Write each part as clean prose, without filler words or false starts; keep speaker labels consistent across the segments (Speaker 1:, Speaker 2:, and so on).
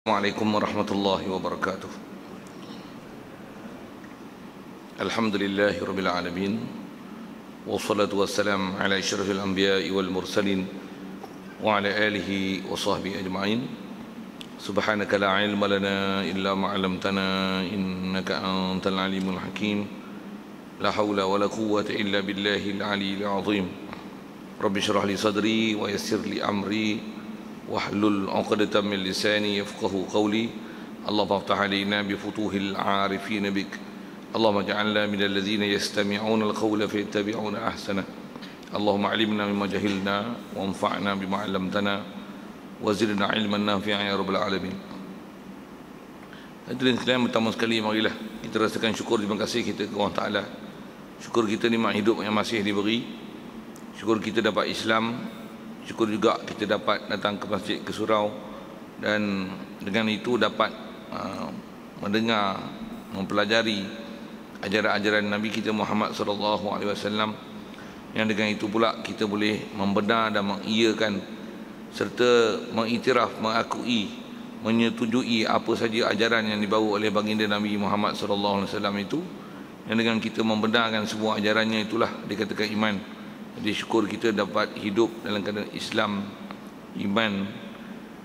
Speaker 1: Assalamualaikum warahmatullahi wabarakatuh. Alhamdulillahi rabbil alamin. Wassalatu wassalam ala asyrafil anbiya'i wal mursalin wa ala alihi wa sahbihi ajma'in. Subhanaka la ilma lana illa ma 'allamtana innaka antal alimul hakim. La haula wa la quwwata illa billahil aliyyil azim. Rabbi shrah li sadri wa yassir li amri wahlul 'uqdatam min lisani yafqahu qawli. Allahumma iftah 'alaina bi futuhil 'arifin bik. Allahumma ij'alna minal ladzina yastami'una al-qawla fayattabi'una ahsana. Allahumma 'allimna mimma jahilna wanfa'na bima 'allamtana wa zidna 'ilman nafi'an ya rabbal alamin. Hadirin sekalian, pertama sekali marilah kita rasakan syukur, terima kasih kita kepada Allah Taala. Syukur kita nikmat hidup yang masih diberi. Syukur kita dapat Islam. Syukur juga kita dapat datang ke masjid, ke surau, dan dengan itu dapat mendengar, mempelajari ajaran-ajaran Nabi kita Muhammad sallallahu alaihi wasallam, yang dengan itu pula kita boleh membenar dan mengiyakan serta mengiktiraf, mengakui, menyetujui apa saja ajaran yang dibawa oleh baginda Nabi Muhammad sallallahu alaihi wasallam itu, yang dengan kita membenarkan semua ajarannya itulah dikatakan iman. Jadi syukur kita dapat hidup dalam keadaan Islam, iman.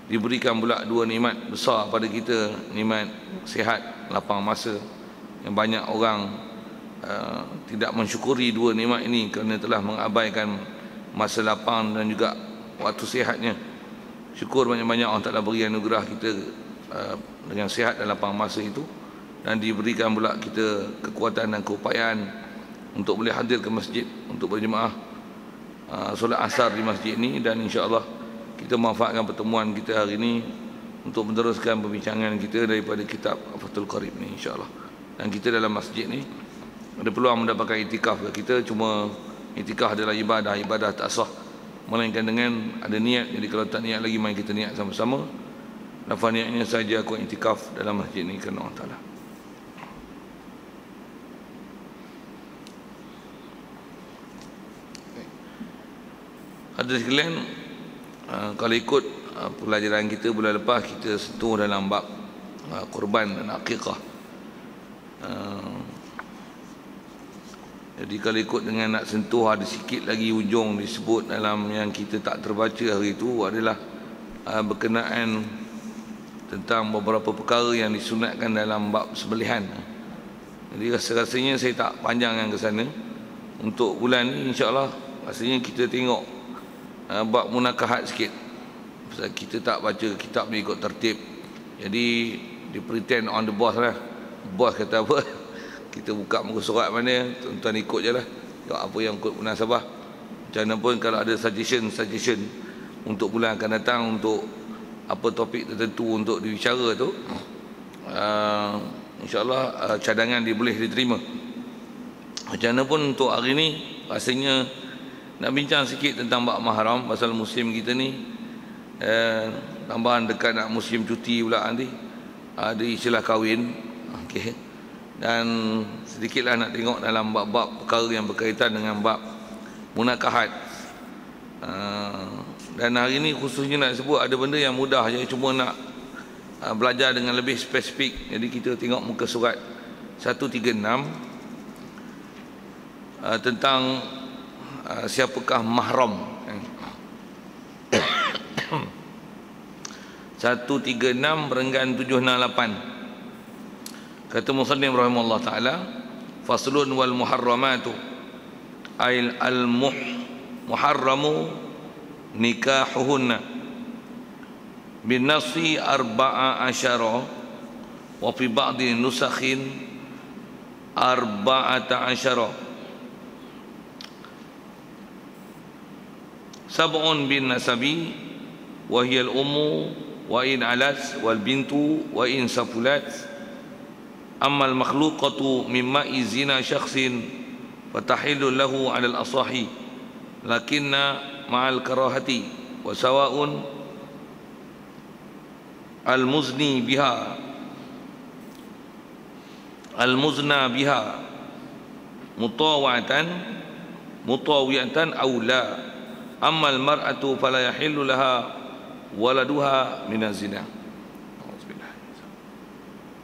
Speaker 1: Diberikan pula dua nikmat besar pada kita, nikmat sihat, lapang masa, yang banyak orang tidak mensyukuri dua nikmat ini kerana telah mengabaikan masa lapang dan juga waktu sihatnya. Syukur banyak-banyak Allah Ta'ala beri anugerah kita dengan sihat dan lapang masa itu, dan diberikan pula kita kekuatan dan keupayaan untuk boleh hadir ke masjid untuk berjemaah solat asar di masjid ini. Dan insya-Allah kita memanfaatkan pertemuan kita hari ini untuk meneruskan perbincangan kita daripada kitab Fathul Qarib ni, insya-Allah. Dan kita dalam masjid ni ada peluang mendapatkan itikaf. Kita cuma itikaf adalah ibadah tak sah melainkan dengan ada niat. Jadi kalau tak niat lagi, mari kita niat sama-sama. Lafaz niatnya saja aku itikaf dalam masjid ni kerana Allah Taala. Hadirin sekalian, kalau ikut pelajaran kita bulan lepas, kita sentuh dalam bab kurban dan akikah. Jadi kalau ikut dengan nak sentuh, ada sikit lagi ujung disebut dalam yang kita tak terbaca hari itu adalah berkenaan tentang beberapa perkara yang disunatkan dalam bab sembelihan. Jadi rasa-rasanya saya tak panjangkan ke sana. Untuk bulan ni insya-Allah rasanya kita tengok bab munakahat sikit. Pasal kita tak baca kitab ni ikut tertib. Jadi di pretend on the boss lah. Bos kata apa, kita buka muka surat mana, tuan-tuan ikut je lah. Apa yang ikut munasabah. Macam mana pun kalau ada suggestion untuk bulan akan datang, untuk apa topik tertentu untuk dibicara tu, insya-Allah cadangan dia boleh diterima. Macam mana pun untuk hari ni rasanya nak bincang sikit tentang bab mahram. Pasal musim kita ni tambahan dekat nak musim cuti pula nanti, ada istilah kahwin. Okey. Dan sedikitlah nak tengok dalam bab-bab perkara yang berkaitan dengan bab munakahat. Dan hari ni khususnya nak sebut ada benda yang mudah je, cuma nak belajar dengan lebih spesifik. Jadi kita tengok muka surat 136 tentang siapakah mahram. 136 renggan 768. Kata musannif rahimahullah taala, faslun wal muharramatu ay al muharramu nikahuhunna bin nasi 14 wa fi ba'di nusakhin 14. Sab'un bin nasabi wa hiya al ummu wa in alas wal bintu wa in safulat. Amma al makhluqatu mimma izina syakhsin fatahillu lahu 'ala al asahi lakinna ma'al karahati wa sawa'un al muzni biha al muzna biha mutawiyatan aw la. Amma al mar'atu fala yahillu laha waladuha min az-zina.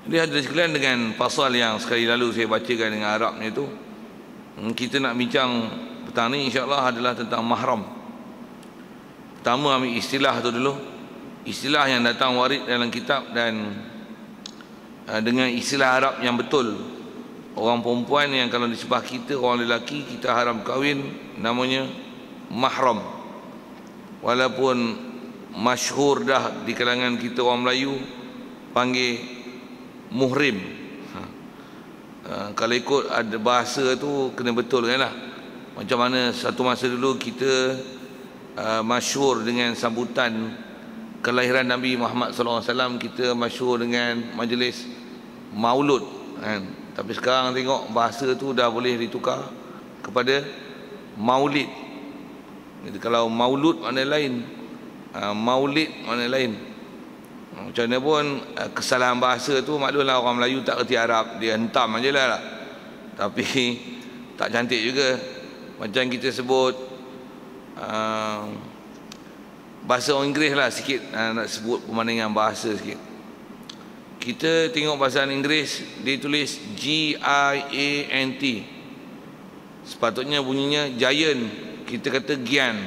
Speaker 1: Jadi hadirin sekalian, dengan pasal yang sekali lalu saya bacakan dengan Arabnya itu, kita nak bincang petang ni insya-Allah adalah tentang mahram. Pertama ambil istilah tu dulu. Istilah yang datang warid dalam kitab dan dengan istilah Arab yang betul. Orang perempuan yang kalau di sebelah kita, orang lelaki, kita haram kahwin, namanya mahram. Walaupun masyhur dah di kalangan kita orang Melayu panggil muhrim. Kalau ikut ada bahasa tu kena betul kan lah. Macam mana satu masa dulu kita masyhur dengan sambutan kelahiran Nabi Muhammad SAW, kita masyhur dengan majlis maulud kan. Tapi sekarang tengok bahasa tu dah boleh ditukar kepada maulid. Jadi kalau maulud makna lain, maulid makna lain. Macam mana pun kesalahan bahasa tu maklumlah orang Melayu tak kerti Arab, dia hentam aje lah. Tapi tak cantik juga. Macam kita sebut bahasa orang Inggeris lah sikit, nak sebut pemandangan bahasa sikit. Kita tengok bahasa Inggeris dia tulis G-I-A-N-T, sepatutnya bunyinya giant, kita kata gian.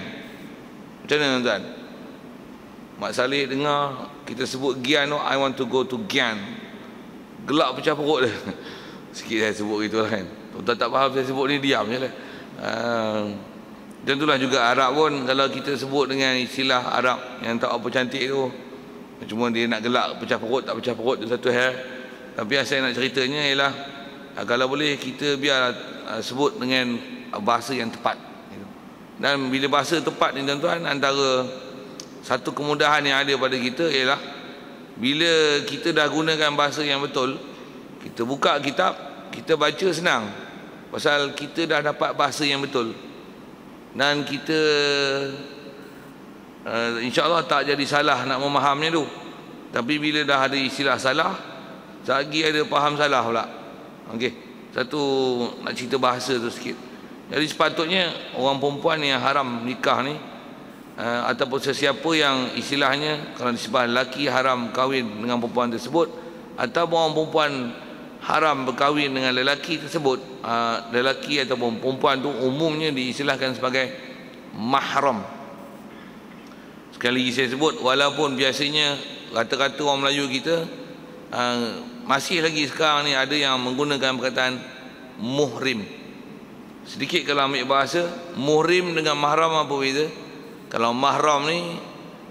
Speaker 1: Macam mana tuan-tuan? Mak Saleh dengar kita sebut gian, no, I want to go to Gian, gelak pecah perut dia. Sikit saya sebut gitu lah kan. Tuan-tuan tak faham saya sebut ni, diam je lah. Dan itulah juga Arab pun, kalau kita sebut dengan istilah Arab yang tak apa cantik tu, cuma dia nak gelak pecah perut tak pecah perut tu satu hal. Tapi yang saya nak ceritanya ialah kalau boleh kita biar sebut dengan bahasa yang tepat. Dan bila bahasa tepat ni tuan-tuan, antara satu kemudahan yang ada pada kita ialah bila kita dah gunakan bahasa yang betul, kita buka kitab, kita baca senang. Pasal kita dah dapat bahasa yang betul. Dan kita insya-Allah tak jadi salah nak memahamnya tu. Tapi bila dah ada istilah salah, lagi ada faham salah pula. Okey. Satu nak cerita bahasa tu sikit. Jadi sepatutnya orang perempuan yang haram nikah ni, ataupun sesiapa yang istilahnya kalau di sebelah lelaki haram kahwin dengan perempuan tersebut, ataupun orang perempuan haram berkahwin dengan lelaki tersebut, lelaki ataupun perempuan tu umumnya diistilahkan sebagai mahram. Sekali lagi saya sebut, walaupun biasanya kata-kata orang Melayu kita masih lagi sekarang ni ada yang menggunakan perkataan muhrim. Sedikit kalau ambil bahasa, muhrim dengan mahram apa beza? Kalau mahram ni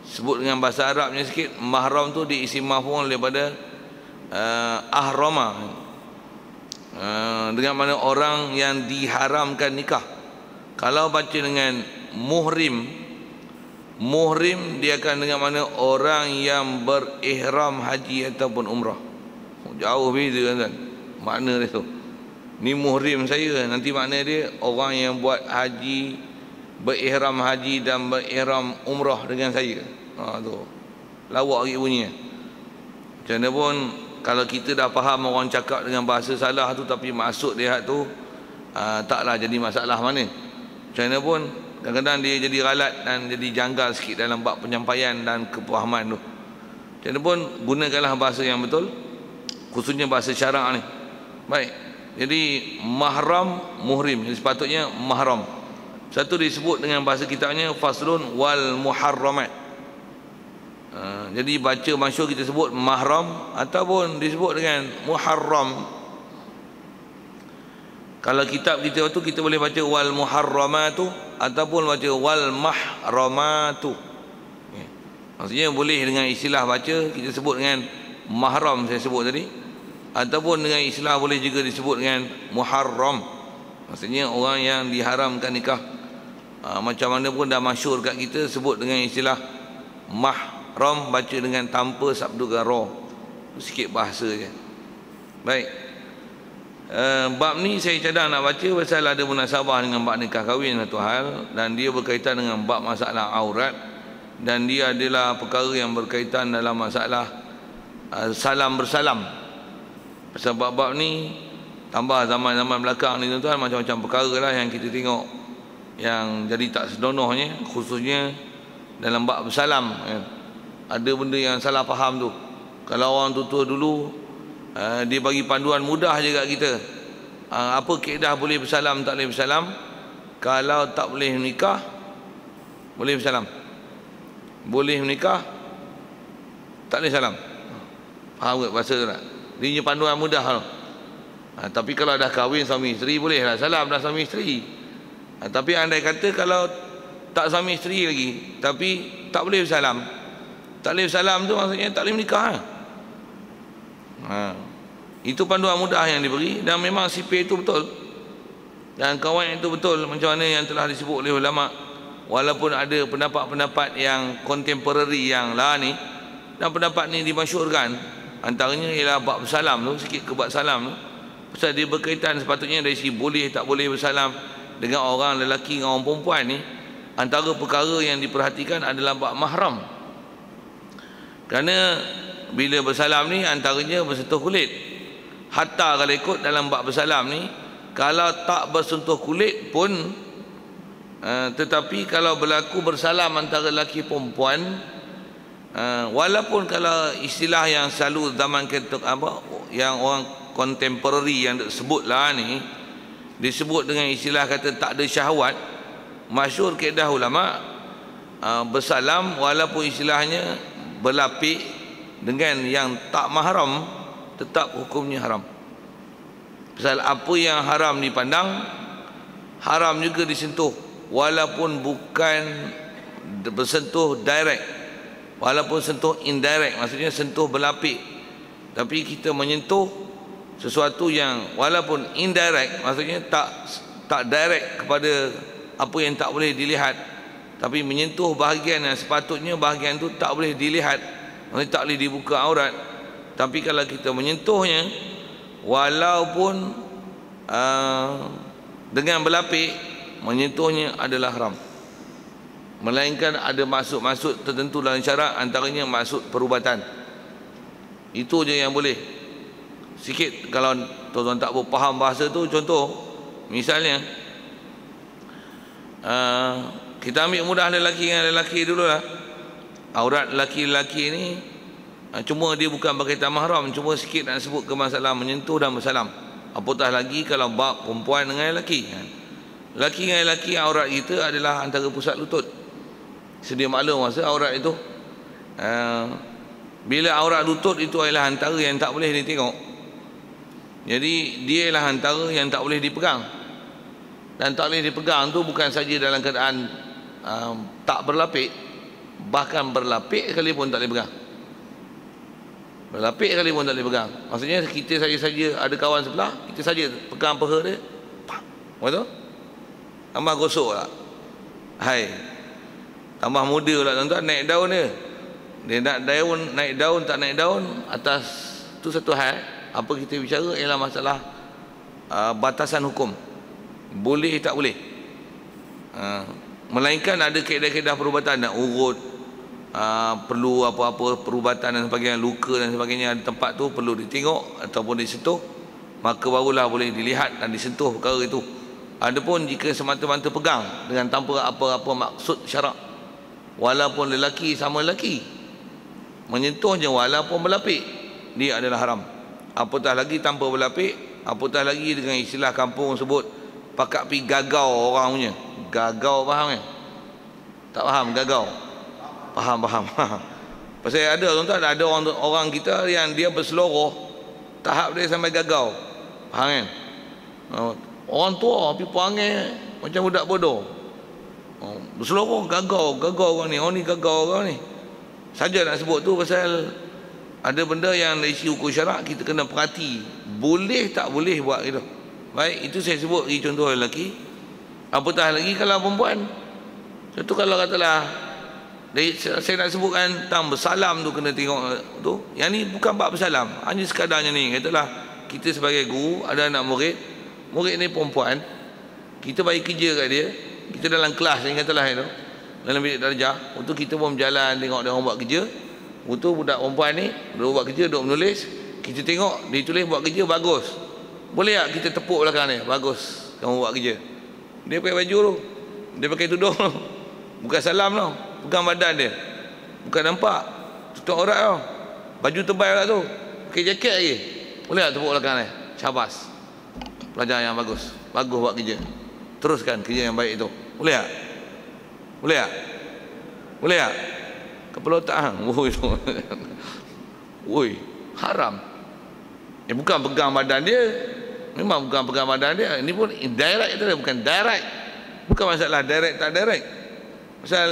Speaker 1: sebut dengan bahasa Arabnya sikit, mahram tu diisi maf'ul daripada ahrama, dengan mana orang yang diharamkan nikah. Kalau baca dengan muhrim, muhrim dia akan dengan mana orang yang berihram haji ataupun umrah. Jauh beza kan, makna dia tu. Ni muhrim saya, nanti makna dia orang yang buat haji, berihram haji dan berihram umrah dengan saya. Tu lawak lagi bunyinya. Macam mana pun kalau kita dah faham orang cakap dengan bahasa salah tu, tapi maksud dia tu taklah jadi masalah mana. Macam mana pun kadang-kadang dia jadi ralat dan jadi janggal sikit dalam bab penyampaian dan kepahaman tu. Macam mana pun gunakanlah bahasa yang betul, khususnya bahasa syarak ni. Baik. Jadi mahram, muhrim, jadi sepatutnya mahram. Satu disebut dengan bahasa kitabnya faslun wal muharramat. Jadi baca masyhur kita sebut mahram ataupun disebut dengan muharram. Kalau kitab kita tu kita boleh baca wal muharramatu ataupun baca wal mahramatu. Maksudnya boleh dengan istilah baca kita sebut dengan mahram saya sebut tadi, ataupun dengan istilah boleh juga disebut dengan muharram. Maksudnya orang yang diharamkan nikah. Macam mana pun dah masyhur kat kita sebut dengan istilah mahram, baca dengan tanpa sabdu ra. Sikit bahasa je. Baik. Bab ni saya cadang nak baca pasal ada munasabah dengan bab nikah kahwin satu hal, dan dia berkaitan dengan bab masalah aurat, dan dia adalah perkara yang berkaitan dalam masalah salam bersalam. Pasal bab-bab ni tambah zaman-zaman belakang ni tuan-tuan, macam-macam perkara lah yang kita tengok yang jadi tak senonohnya, khususnya dalam bab bersalam. Ada benda yang salah faham tu. Kalau orang tua-tua dulu Dia bagi panduan mudah je kat kita. Apa kaedah boleh bersalam, tak boleh bersalam? Kalau tak boleh menikah, boleh bersalam. Boleh menikah, tak boleh salam. Faham tak bahasa tu tak? Dia punya panduan mudah tau. Tapi kalau dah kahwin suami isteri, boleh lah salam dah suami isteri. Tapi andai kata kalau tak suami isteri lagi, tapi tak boleh bersalam, tak boleh bersalam tu maksudnya tak boleh menikah. Itu panduan mudah yang diberi, dan memang sipir itu betul, dan kawan itu betul macam mana yang telah disebut oleh ulama. Walaupun ada pendapat-pendapat yang contemporary yang lah ni, dan pendapat ni dimasyhurkan, antaranya ialah bab bersalam tu, sikit ke bab salam tu, pasal dia berkaitan sepatutnya dari segi boleh tak boleh bersalam dengan orang lelaki dengan orang perempuan ni. Antara perkara yang diperhatikan adalah bab mahram, kerana bila bersalam ni antaranya bersentuh kulit. Hatta kalau ikut dalam bab bersalam ni, kalau tak bersentuh kulit pun, tetapi kalau berlaku bersalam antara lelaki perempuan, walaupun kalau istilah yang selalu zaman yang orang contemporary yang disebutlah ni, disebut dengan istilah kata tak ada syahwat, masyhur kaedah ulama, bersalam walaupun istilahnya berlapik dengan yang tak mahram, tetap hukumnya haram. Pasal apa yang haram dipandang, haram juga disentuh, walaupun bukan bersentuh direct, walaupun sentuh indirect, maksudnya sentuh berlapik. Tapi kita menyentuh sesuatu yang walaupun indirect, maksudnya tak direct kepada apa yang tak boleh dilihat, tapi menyentuh bahagian yang sepatutnya bahagian itu tak boleh dilihat, maksudnya tak boleh dibuka aurat. Tapi kalau kita menyentuhnya walaupun dengan berlapik, menyentuhnya adalah haram, melainkan ada maksud-maksud tertentu dalam syarak, antaranya maksud perubatan. Itu je yang boleh. Sikit kalau tuan-tuan tak faham bahasa tu, contoh misalnya kita ambil mudah lelaki dengan lelaki dululah. Aurat lelaki-lelaki ni cuma dia bukan berkaitan mahram, cuma sikit nak sebut ke masalah menyentuh dan bersalam. Apatah lagi kalau bab perempuan dengan lelaki. Lelaki dengan lelaki, aurat kita adalah antara pusat lutut. Sedia maklum masa aurat itu, bila aurat lutut itu adalah antara yang tak boleh ditengok, jadi dia ialah antara yang tak boleh dipegang. Dan tak boleh dipegang tu bukan saja dalam keadaan tak berlapik, bahkan berlapik sekalipun tak boleh pegang. Berlapik kali pun tak boleh pegang. Maksudnya kita saja ada kawan sebelah, kita saja pegang peha dia, betul? Tambah gosok lah. Hai, tambah muda lah tuan-tuan, naik daun dia. Dia nak daun, naik daun tak naik daun, atas tu satu hal. Apa kita bicara ialah masalah batasan hukum, boleh tak boleh. Melainkan ada kaedah-kaedah perubatan, nak urut, perlu apa-apa perubatan dan sebagainya, luka dan sebagainya, ada tempat tu perlu ditengok ataupun disentuh, maka barulah boleh dilihat dan disentuh perkara itu. Adapun jika semata-mata pegang dengan tanpa apa-apa maksud syarak, walaupun lelaki sama lelaki, menyentuhnya walaupun berlapik, dia adalah haram. Apatah lagi tanpa berlapik, apatah lagi dengan istilah kampung sebut pakak pi gagau orang punya. Gagau faham kan? Tak faham gagau? Faham. Pasal ada tuan-tuan, ada orang kita yang dia berseloroh, tahap dia sampai gagau. Faham kan? Orang tua pergi perangai macam budak bodoh. Berseloroh gagau orang ni, orang ni gagau orang ni. Saja nak sebut tu pasal ada benda yang dari segi hukum syarak kita kena perhati, boleh tak boleh buat gitu. Baik, itu saya sebut bagi contoh lelaki. Apatah lagi kalau perempuan. Contoh kalau katalah, saya nak sebutkan tentang bersalam tu, kena tengok tu. Yang ni bukan bab bersalam, hanya sekadarnya ni. Katalah kita sebagai guru ada anak murid ni perempuan, kita bagi kerja kat dia, kita dalam kelas ni katalah itu, dalam bilik darjah, untuk kita pun berjalan tengok dia orang buat kerja. Untuk budak perempuan ni dia buat kerja, duk menulis, kita tengok dia tulis buat kerja bagus. Boleh tak kita tepuk belakang dia, bagus kamu buat kerja. Dia pakai baju tu, dia pakai tudung tu, bukan salam tau, pegang badan dia, bukan nampak tutup aurat tau, baju tebal kat tu, pakai jaket lagi. Boleh tak tepuk belakang dia? Syabas. Pelajar yang bagus. Bagus buat kerja. Teruskan kerja yang baik itu. Boleh tak? Boleh tak? Boleh tak? Kepala otak hang. Woi, haram. Bukan pegang badan dia. Memang bukan pegang badan dia. Ini pun indirect itu, bukan direct. Bukan masalah direct tak direct. Pasal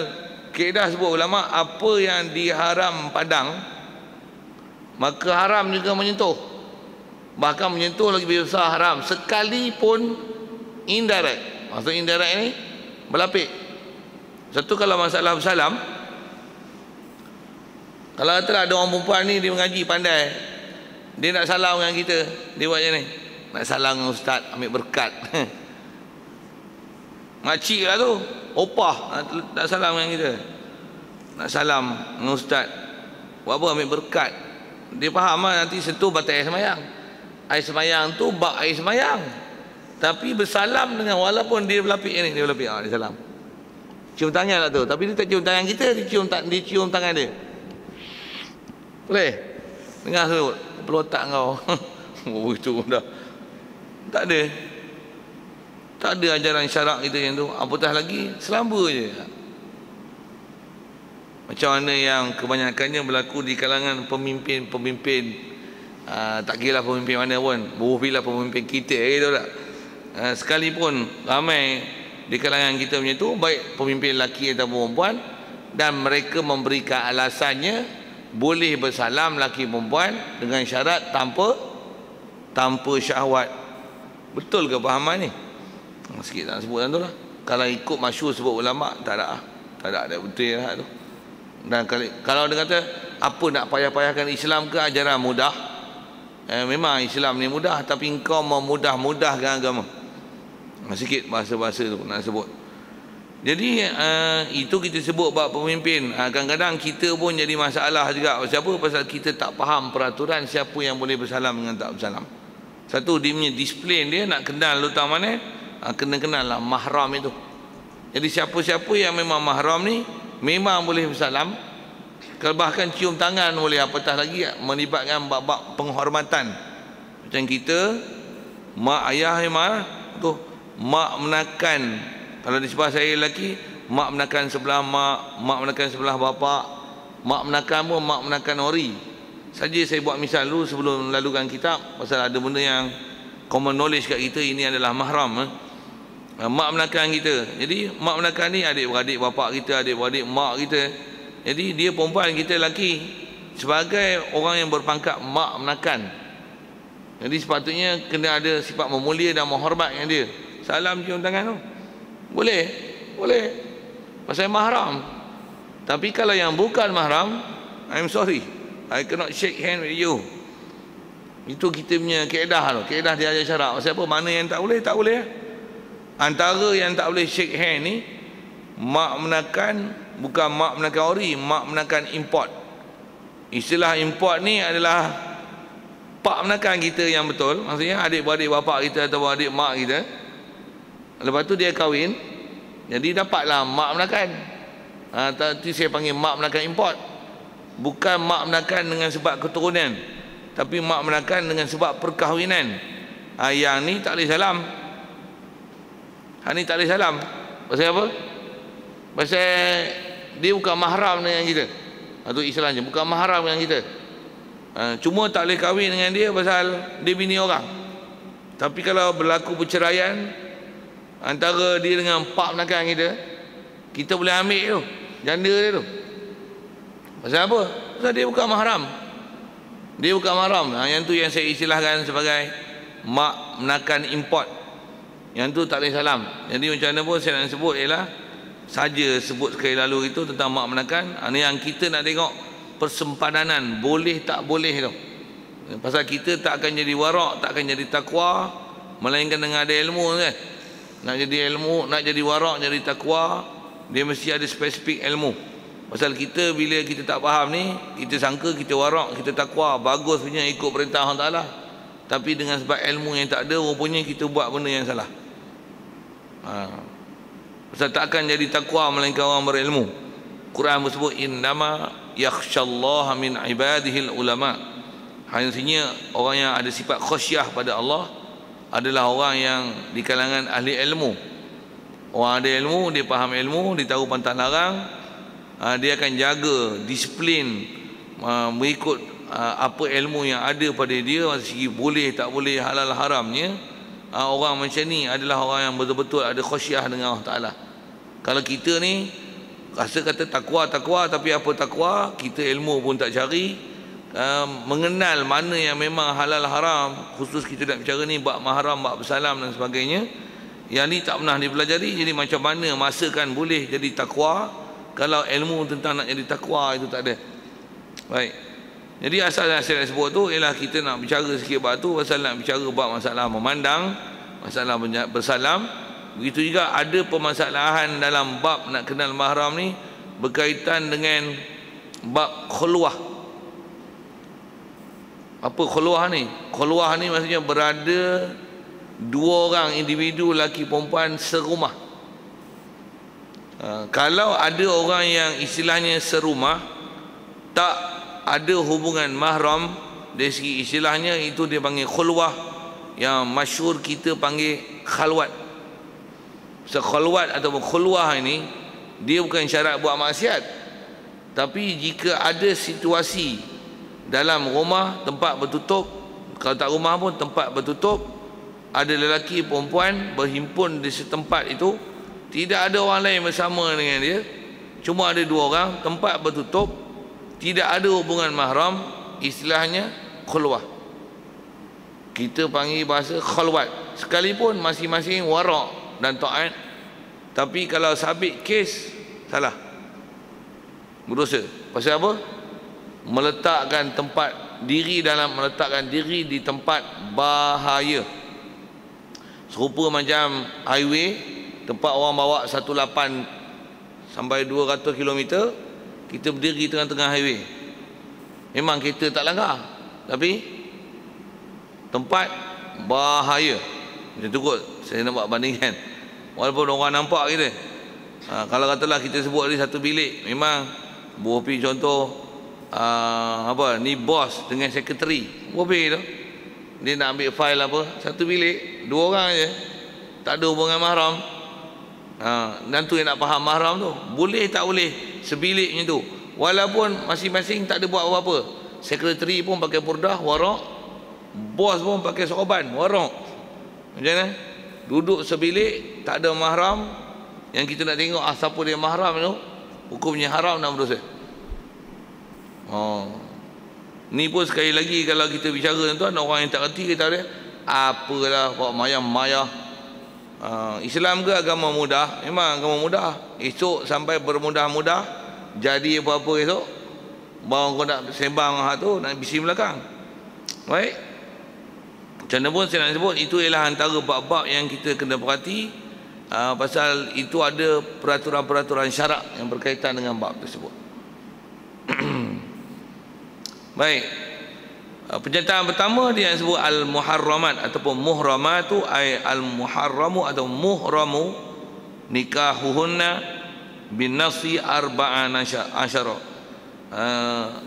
Speaker 1: kaedah sebut ulama, apa yang diharam padang, maka haram juga menyentuh. Bahkan menyentuh lagi lebih besar haram, sekalipun indirect. Maksud indirect ni berlapik. Satu, kalau masalah bersalam, kalau katalah ada orang perempuan ni, dia mengaji pandai, dia nak salam dengan kita, dia buat macam ni, nak salam dengan ustaz, ambil berkat. Makcik lah tu, opah, nak salam dengan kita, nak salam dengan ustaz. Buat apa? Ambil berkat. Dia faham lah, nanti sentuh batal air semayang. Air semayang tu bak air semayang, tapi bersalam dengan, walaupun dia berlapik ni, dia berlapik, dia salam. Cium tangan lah tu, tapi dia tak cium tangan kita, dia cium tangan dia. Boleh? Dengar sebut kepala otak kau. Oh, itu dah tak ada. Tak ada ajaran syarak kita yang tu. Apatah lagi selamba je. Macam mana yang kebanyakannya berlaku di kalangan pemimpin-pemimpin, tak kira lah pemimpin mana pun, berhubungan pemimpin kita gitu tak. Sekalipun ramai di kalangan kita punya tu, baik pemimpin lelaki atau perempuan, dan mereka memberikan alasannya boleh bersalam lelaki perempuan dengan syarat tanpa syahwat. Betul ke pahaman ni? Sikit tak sebut tu lah. Kalau ikut masyhur sebut ulama, tak ada betul lah tu. Dan kalau dia kata apa nak payah-payahkan Islam ke, ajaran mudah, memang Islam ni mudah, tapi engkau memudah-mudahkan agama. Sikit bahasa-bahasa tu nak sebut. Jadi itu kita sebut bab pemimpin. Kadang-kadang kita pun jadi masalah juga. Siapa? Pasal kita tak faham peraturan siapa yang boleh bersalam dengan tak bersalam. Satu, dia punya disiplin dia nak kenal lutang mana, kena kenal lah mahram itu. Jadi siapa-siapa yang memang mahram ni memang boleh bersalam. Kalau bahkan cium tangan boleh, apatah lagi melibatkan bab-bab penghormatan. Macam kita, mak ayah memang tu, mak menakan. Kalau di sebelah saya lelaki, mak menakan sebelah mak menakan sebelah bapa, mak menakan pun mak menakan ori. Saja saya buat misal dulu sebelum lalukan kitab, pasal ada benda yang common knowledge kat kita, ini adalah mahram. Mak menakan kita. Jadi mak menakan ni adik-beradik bapa kita, adik-beradik mak kita. Jadi dia perempuan, kita lelaki, sebagai orang yang berpangkat mak menakan. Jadi sepatutnya kena ada sifat memulia dan menghormat dengan dia. Salam cium tangan tu boleh pasal mahram. Tapi kalau yang bukan mahram, I'm sorry, I cannot shake hand with you. Itu kita punya kaedah tu. Kaedah dia ajar syarak. Pasal apa? Mana yang tak boleh, tak boleh. Antara yang tak boleh shake hand ni, mak menakan, bukan mak menakan ori, mak menakan import. Istilah import ni adalah pak menakan kita yang betul. Maksudnya adik-beradik bapak kita atau adik mak kita. Lepas tu dia kahwin, jadi dapatlah mak menakan. Tadi saya panggil mak menakan import. Bukan mak menakan dengan sebab keturunan, tapi mak menakan dengan sebab perkahwinan. Yang ni tak boleh salam. Ni tak boleh salam. Pasal apa? Pasal dia bukan mahram dengan kita. Itu istilahnya, bukan mahram dengan kita. Cuma tak boleh kahwin dengan dia pasal dia bini orang. Tapi kalau berlaku perceraian antara dia dengan pak menakan kita boleh ambil tu, janda dia tu. Pasal apa? Pasal dia bukan mahram. Dia bukan mahram. Yang tu yang saya istilahkan sebagai mak menakan import. Yang tu tak boleh salam. Jadi macam mana pun saya nak sebut ialah, saja sebut sekali lalu itu tentang mak menakan. Ini yang kita nak tengok persempadanan boleh tak boleh tu. Pasal kita tak akan jadi warak, tak akan jadi takwa, melainkan dengan ada ilmu kan. Nak jadi ilmu, nak jadi warak, jadi takwa, dia mesti ada spesifik ilmu. Pasal kita bila kita tak faham ni, kita sangka kita warak, kita takwa, bagus punya ikut perintah Allah Ta'ala. Tapi dengan sebab ilmu yang tak ada, rupanya kita buat benda yang salah. Pasal tak akan jadi takwa melainkan orang berilmu. Quran bersebut innama yakhsyallaha min ibadihil ulama. Hanya orang yang ada sifat khasyah pada Allah adalah orang yang di kalangan ahli ilmu. Orang ada ilmu, dia faham ilmu, dia tahu pantang larang, dia akan jaga disiplin mengikut apa ilmu yang ada pada dia, dari segi boleh tak boleh, halal haramnya. Orang macam ni adalah orang yang betul-betul ada khasyah dengan Allah Ta'ala. Kalau kita ni rasa kata takwa, tapi apa takwa, kita ilmu pun tak cari, mengenal mana yang memang halal haram, khusus kita nak bicara ni bab mahram, bab bersalam dan sebagainya, yang ni tak pernah dipelajari. Jadi macam mana masakan boleh jadi takwa kalau ilmu tentang nak jadi takwa itu tak ada. Baik, jadi asal saya sebut tu ialah kita nak bicara sikit bab tu, pasal nak bicara bab masalah memandang, masalah bersalam. Begitu juga ada permasalahan dalam bab nak kenal mahram ni berkaitan dengan bab khulwah. Apa khulwah ni? Khulwah ni maksudnya berada dua orang individu lelaki perempuan serumah. Kalau ada orang yang istilahnya serumah, tak ada hubungan mahram, dari segi istilahnya itu dia panggil khulwah, yang masyhur kita panggil khalwat. So, khalwat ataupun khulwah ini dia bukan syarat buat maksiat, tapi jika ada situasi dalam rumah tempat bertutup, kalau tak rumah pun tempat bertutup, ada lelaki perempuan berhimpun di setempat itu, tidak ada orang lain bersama dengan dia, cuma ada dua orang, tempat bertutup, tidak ada hubungan mahram, istilahnya khulwah. Kita panggil bahasa khalwat, sekalipun masing-masing wara' dan taat, tapi kalau sabit kes, salah, berdosa. Pasal apa? Meletakkan meletakkan diri di tempat bahaya. Serupa macam highway, tempat orang bawa 18 sampai 200 km, kita berdiri tengah-tengah highway. Memang kita tak langgar, tapi tempat bahaya. Macam tu kot saya nak buat bandingkan. Walaupun orang nampak kita, kalau katalah kita sebut tadi satu bilik, memang buah contoh ni bos dengan sekretari, buah tu dia nak ambil fail apa, satu bilik, dua orang je, tak ada hubungan mahram. Dan tu yang nak faham mahram tu, boleh tak boleh sebilik macam tu, walaupun masing-masing tak ada buat apa-apa. Sekretari pun pakai purdah, warak, bos pun pakai sorban, warak. Macam mana? Duduk sebilik, tak ada mahram, yang kita nak tengok siapa dia mahram tu, hukumnya haram dan berdosa. Ni pun sekali lagi kalau kita bicara tuan, orang yang tak reti kata dia apalah bawa maya. Islam ke agama mudah? Memang agama mudah. Esok sampai bermudah-mudah, jadi apa-apa esok, bawa kau nak sembang tu, nak bising belakang. Baik, macam mana pun saya nak sebut, itu ialah antara bab-bab yang kita kena perhati, pasal itu ada peraturan-peraturan syarak yang berkaitan dengan bab tersebut. Baik, pernyataan pertama dia sebut al-muharramat ataupun muhramatu, ay al-muharramu atau muhramu nikahuhunna bin nasi arba'an asyara.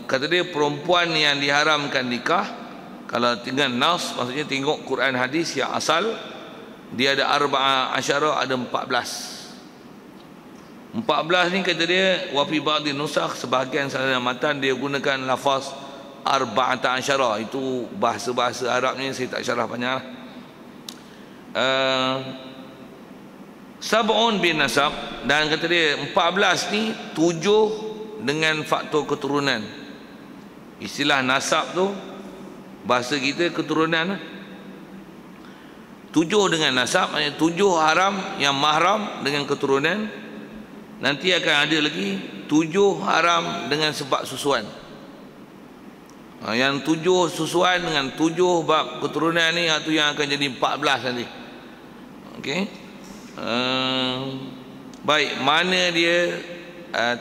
Speaker 1: Kata dia perempuan yang diharamkan nikah, kalau dengan nas maksudnya tengok Quran hadis yang asal, dia ada arba'an asyara, ada 14 ni. Kata dia wa fi ba'd nusakh, sebahagian salah matan dia gunakan lafaz arba'ata asyara. Itu bahasa-bahasa Arabnya, saya tak syarah panjang. Sab'un bin nasab, dan kata dia 14 ni 7 dengan faktor keturunan. Istilah nasab tu bahasa kita keturunan. 7 dengan nasab, maksudnya 7 haram yang mahram dengan keturunan. Nanti akan ada lagi 7 haram dengan sebab susuan. Yang 7 susuan dengan 7 bab keturunan ni, itu yang akan jadi 14 nanti. Okey. Baik, mana dia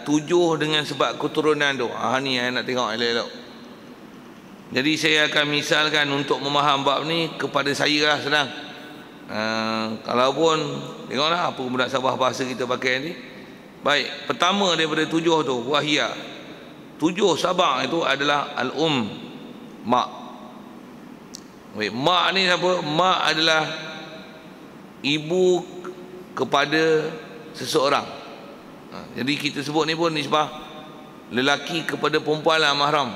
Speaker 1: 7 dengan sebab keturunan tu? Ni yang nak tengok elok-elok. Jadi saya akan misalkan untuk memaham bab ni kepada saya lah, senang. Kalau pun tengoklah apa budak Sabah bahasa kita pakai ni. Baik, pertama daripada 7 tu, wahia 7 Sabah itu adalah al-um, mak. Baik, mak ni siapa? Mak adalah ibu kepada seseorang. Jadi kita sebut ni pun nisbah lelaki kepada perempuan lah, mahram.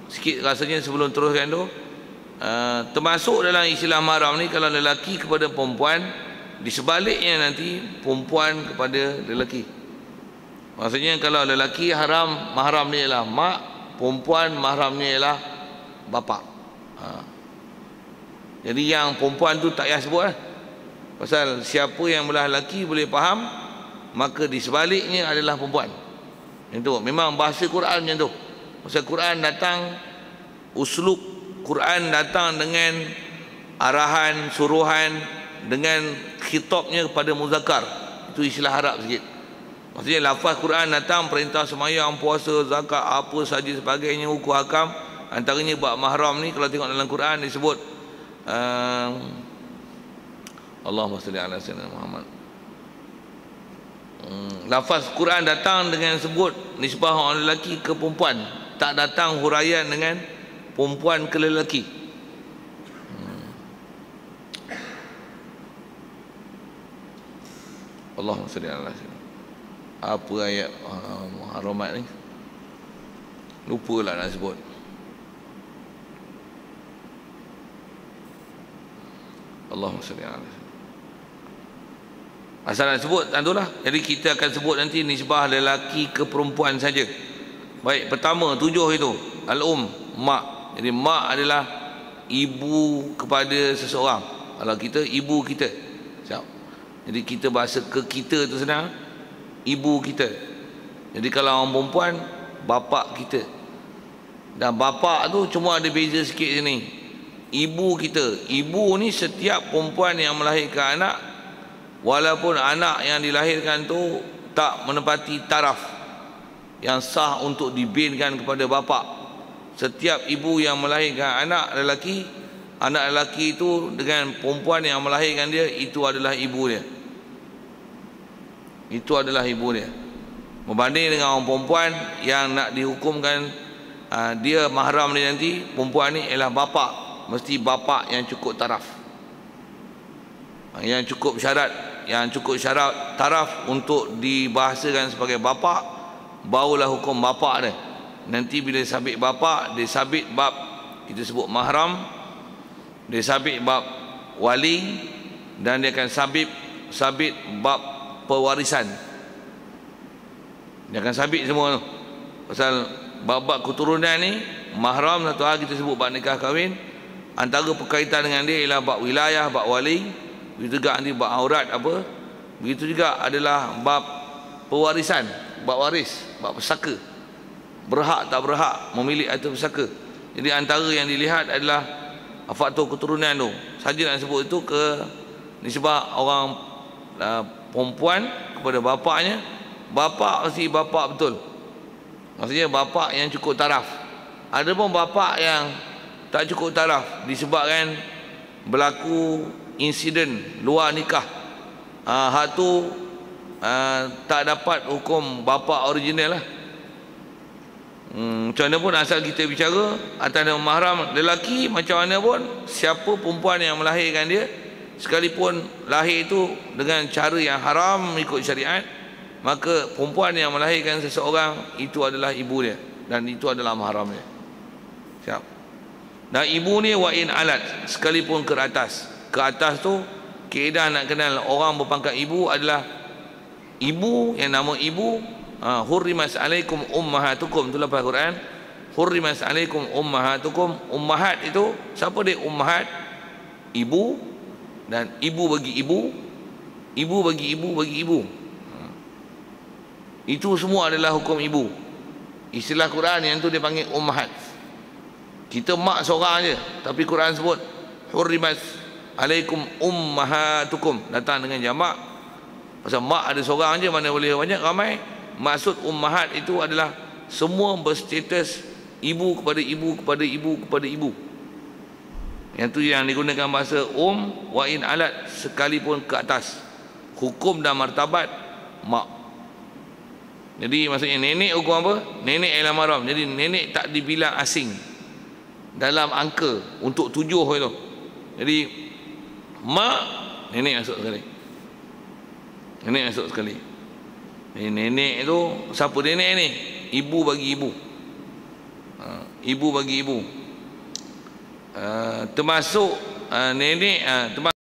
Speaker 1: Sikit rasanya sebelum teruskan tu, termasuk dalam istilah mahram ni, kalau lelaki kepada perempuan, di sebaliknya nanti perempuan kepada lelaki. Maksudnya kalau lelaki haram, mahram ni ialah mak, perempuan mahram ni ialah bapa. Jadi yang perempuan tu tak payah sebut lah. Pasal siapa yang belah lelaki boleh faham, maka di sebaliknya adalah perempuan. Yang tu memang bahasa Quran macam tu. Pasal Quran datang, uslub Quran datang dengan arahan, suruhan, dengan khitabnya kepada muzakkar. Itu istilah Arab sikit. Maksudnya lafaz Quran datang perintah semayang, puasa, zakat, apa saja sebagainya, hukum hakam. Antaranya bab mahram ni kalau tengok dalam Quran disebut Allahumma salli ala sayyidina Muhammad. Lafaz Quran datang dengan sebut nisbah orang lelaki ke perempuan, tak datang huraian dengan perempuan ke lelaki. Allahumma salli ala sayyidina. Apa ayat muharramat ni? Lupalah nak sebut. Allahumma salli ala sayyidina. Asal nak sebut tentulah. Jadi kita akan sebut nanti nisbah lelaki ke perempuan saja. Baik, pertama 7 itu mak. Jadi mak adalah ibu kepada seseorang. Kalau kita, ibu kita. Siap. Jadi kita bahasa ke kita tu senang, ibu kita. Jadi kalau orang perempuan, bapa kita. Dan bapa tu cuma ada beza sikit sini. Ibu kita. Ibu ni setiap perempuan yang melahirkan anak, walaupun anak yang dilahirkan tu tak menepati taraf yang sah untuk dibinkan kepada bapa. Setiap ibu yang melahirkan anak lelaki, anak lelaki itu dengan perempuan yang melahirkan dia, itu adalah ibu dia. Itu adalah ibu dia. Berbanding dengan orang perempuan yang nak dihukumkan dia mahram dia nanti, perempuan ni ialah bapa. Mesti bapa yang cukup taraf, yang cukup syarat, taraf untuk dibahasakan sebagai bapa, barulah hukum bapa dia. Nanti bila sabit bapa, dia sabit bab kita sebut mahram, dia sabit bab wali, dan dia akan sabit bab pewarisan. Dia akan sabit semua tu. Pasal bab-bab keturunan ni, mahram satu hal kita sebut bab nikah kahwin, antara berkaitan dengan dia ialah bab wilayah, bab wali. Begitu juga nanti bab aurat apa. Begitu juga adalah bab pewarisan, bab waris, bab pesaka, berhak tak berhak memilih atau pesaka. Jadi antara yang dilihat adalah faktor keturunan tu. Saja nak sebut itu ke nisbah orang perempuan kepada bapaknya. Bapa mesti bapa betul. Maksudnya bapa yang cukup taraf. Ada pun bapa yang tak cukup taraf disebabkan berlaku insiden luar nikah. Hak tu tak dapat hukum bapa original lah. Macam mana pun asal kita bicara atas nama mahram lelaki, macam mana pun siapa perempuan yang melahirkan dia, sekalipun lahir itu dengan cara yang haram ikut syariat, maka perempuan yang melahirkan seseorang itu adalah ibu dia, dan itu adalah mahram dia. Siap. Dan ibu ni wa in alat, sekalipun ke atas. Ke atas tu kaedah nak kenal orang berpangkat ibu adalah ibu yang nama ibu. Hurrimas alaikum ummahatukum, itulah pada Quran. Hurrimas alaikum ummahatukum. Ummahat itu siapa dia? Ummahat ibu, dan ibu bagi ibu, ibu bagi ibu bagi ibu. Itu semua adalah hukum ibu. Istilah Quran yang tu dia panggil ummahat. Kita mak seorang je, tapi Quran sebut hurrimat alaikum ummahatukum, datang dengan jamak. Pasal mak ada seorang je, mana boleh banyak ramai. Maksud ummahat itu adalah semua berstatus ibu kepada ibu kepada ibu kepada ibu. Yang tu yang digunakan bahasa wa in alat, sekalipun ke atas. Hukum dan martabat mak. Jadi maksudnya nenek hukum apa? Nenek ialah mahram. Jadi nenek tak dibilang asing.
Speaker 2: dalam angka untuk 7 itu. Jadi mak, nenek masuk sekali. Nenek masuk sekali. Nenek tu siapa nenek ni? Ibu bagi ibu. Ibu bagi ibu. Termasuk nenek, termasuk